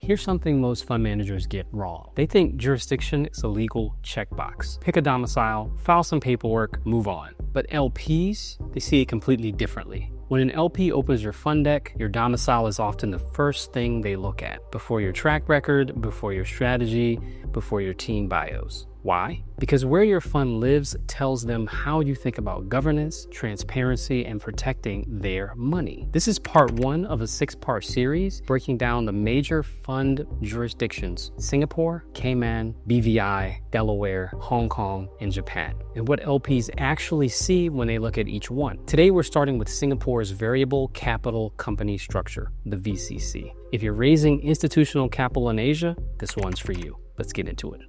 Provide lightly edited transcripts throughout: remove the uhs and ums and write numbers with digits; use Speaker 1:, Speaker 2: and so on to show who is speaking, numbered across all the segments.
Speaker 1: here's something most fund managers get wrong. They think jurisdiction is a legal checkbox. Pick a domicile, file some paperwork, move on. But LPs, they see it completely differently. When an LP opens your fund deck, your domicile is often the first thing they look at, before your track record, before your strategy, before your team bios. Why? Because where your fund lives tells them how you think about governance, transparency, and protecting their money. This is part 1 of a 6-part series breaking down the major fund jurisdictions: Singapore, Cayman, BVI, Delaware, Hong Kong, and Japan, and what LPs actually see when they look at each one. Today, we're starting with Singapore's Variable Capital Company Structure, the VCC. If you're raising institutional capital in Asia, this one's for you. Let's get into it.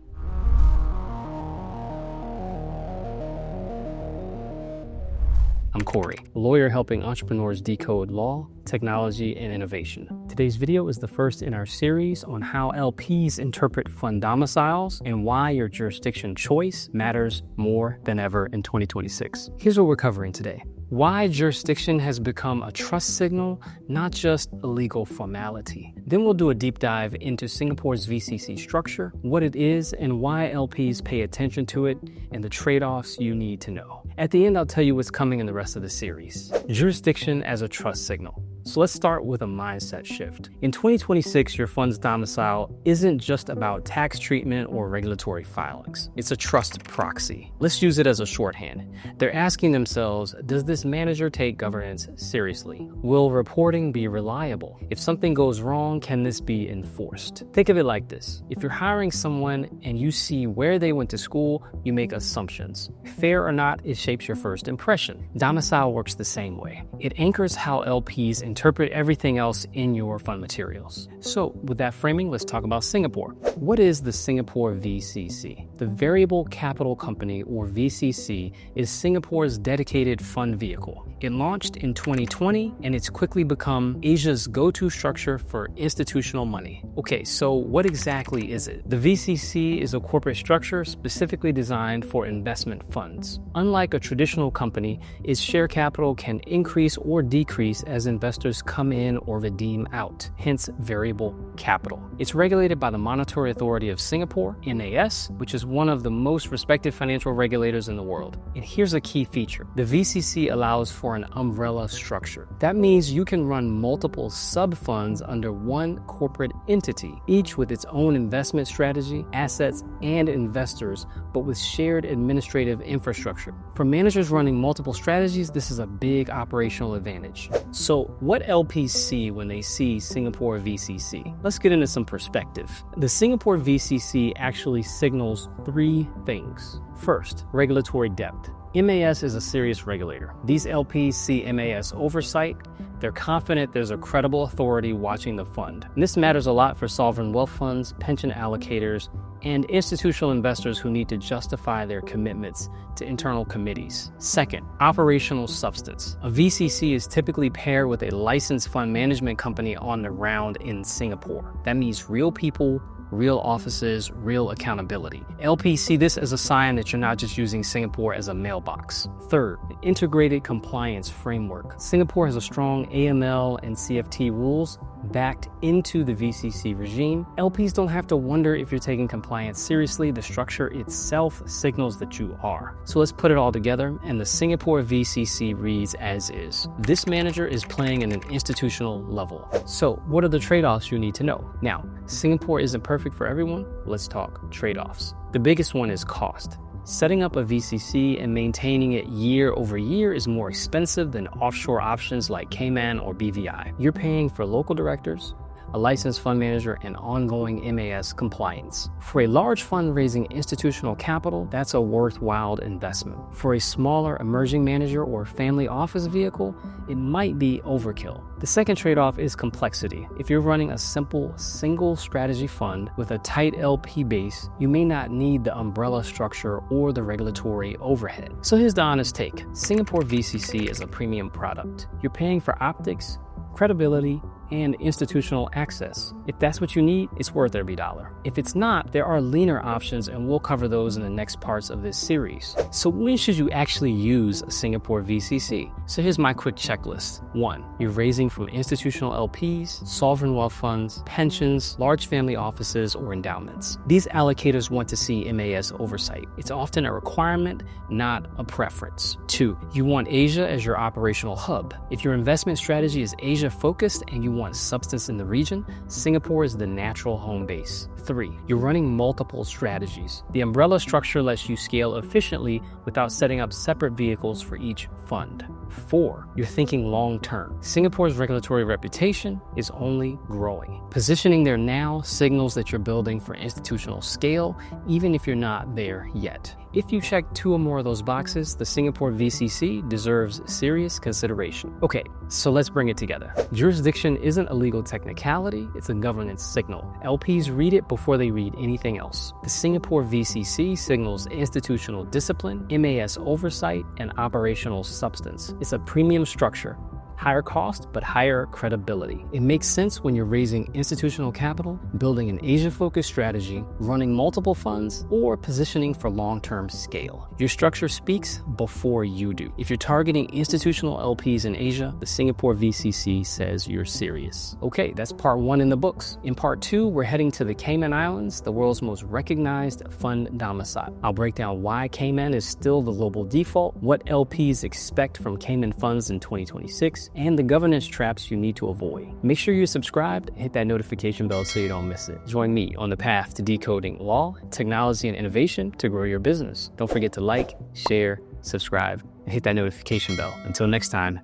Speaker 1: I'm Corey, a lawyer helping entrepreneurs decode law, technology, and innovation. Today's video is the first in our series on how LPs interpret fund domiciles and why your jurisdiction choice matters more than ever in 2026. Here's what we're covering today: why jurisdiction has become a trust signal, not just a legal formality. Then we'll do a deep dive into Singapore's VCC structure, what it is and why LPs pay attention to it, and the trade-offs you need to know. At the end, I'll tell you what's coming in the rest of the series. Jurisdiction as a trust signal. So let's start with a mindset shift. In 2026, your fund's domicile isn't just about tax treatment or regulatory filings. It's a trust proxy. Let's use it as a shorthand. They're asking themselves, does this manager take governance seriously? Will reporting be reliable? If something goes wrong, can this be enforced? Think of it like this. If you're hiring someone and you see where they went to school, you make assumptions. Fair or not, it shapes your first impression. Domicile works the same way. It anchors how LPs interpret everything else in your fund materials. So with that framing, let's talk about Singapore. What is the Singapore VCC? The Variable Capital Company, or VCC, is Singapore's dedicated fund vehicle. It launched in 2020 and it's quickly become Asia's go-to structure for institutional money. Okay, so what exactly is it? The VCC is a corporate structure specifically designed for investment funds. Unlike a traditional company, its share capital can increase or decrease as investors come in or redeem out, hence variable capital. It's regulated by the Monetary Authority of Singapore, MAS, which is one of the most respected financial regulators in the world. And here's a key feature. The VCC allows for an umbrella structure. That means you can run multiple sub-funds under one corporate entity, each with its own investment strategy, assets, and investors, but with shared administrative infrastructure. For managers running multiple strategies, this is a big operational advantage. So what LPs see when they see Singapore VCC? Let's get into some perspective. The Singapore VCC actually signals 3 things. First, regulatory depth. MAS is a serious regulator. These LPs see MAS oversight. They're confident there's a credible authority watching the fund. And this matters a lot for sovereign wealth funds, pension allocators, and institutional investors who need to justify their commitments to internal committees. Second, operational substance. A VCC is typically paired with a licensed fund management company on the ground in Singapore. That means real people, real offices, real accountability. LPs see this as a sign that you're not just using Singapore as a mailbox. Third, integrated compliance framework. Singapore has a strong AML and CFT rules backed into the VCC regime. LPs don't have to wonder if you're taking compliance seriously. The structure itself signals that you are. So let's put it all together, and the Singapore VCC reads as is. This manager is playing at an institutional level. So what are the trade-offs you need to know? Now, Singapore isn't perfect for everyone. Let's talk trade-offs. The biggest one is cost. Setting up a VCC and maintaining it year over year is more expensive than offshore options like Cayman or BVI. You're paying for local directors, a licensed fund manager, and ongoing MAS compliance. For a large fund raising institutional capital, that's a worthwhile investment. For a smaller emerging manager or family office vehicle, it might be overkill. The second trade-off is complexity. If you're running a simple single strategy fund with a tight LP base, you may not need the umbrella structure or the regulatory overhead. So here's the honest take. Singapore VCC is a premium product. You're paying for optics, credibility, and institutional access. If that's what you need, it's worth every dollar. If it's not, there are leaner options, and we'll cover those in the next parts of this series. So when should you actually use a Singapore VCC? So here's my quick checklist. 1. You're raising from institutional LPs, sovereign wealth funds, pensions, large family offices, or endowments. These allocators want to see MAS oversight. It's often a requirement, not a preference. 2. You want Asia as your operational hub. If your investment strategy is Asia focused and you want substance in the region, Singapore is the natural home base. 3. You're running multiple strategies. The umbrella structure lets you scale efficiently without setting up separate vehicles for each fund. 4. You're thinking long-term. Singapore's regulatory reputation is only growing. Positioning there now signals that you're building for institutional scale, even if you're not there yet. If you check 2 or more of those boxes, the Singapore VCC deserves serious consideration. Okay, so let's bring it together. Jurisdiction isn't a legal technicality, it's a governance signal. LPs read it before they read anything else. The Singapore VCC signals institutional discipline, MAS oversight, and operational substance. It's a premium structure. Higher cost, but higher credibility. It makes sense when you're raising institutional capital, building an Asia-focused strategy, running multiple funds, or positioning for long-term scale. Your structure speaks before you do. If you're targeting institutional LPs in Asia, the Singapore VCC says you're serious. Okay, that's part 1 in the books. In part 2, we're heading to the Cayman Islands, the world's most recognized fund domicile. I'll break down why Cayman is still the global default, what LPs expect from Cayman funds in 2026, and the governance traps you need to avoid. Make sure you're subscribed and hit that notification bell so you don't miss it. Join me on the path to decoding law, technology, and innovation to grow your business. Don't forget to like, share, subscribe, and hit that notification bell. Until next time,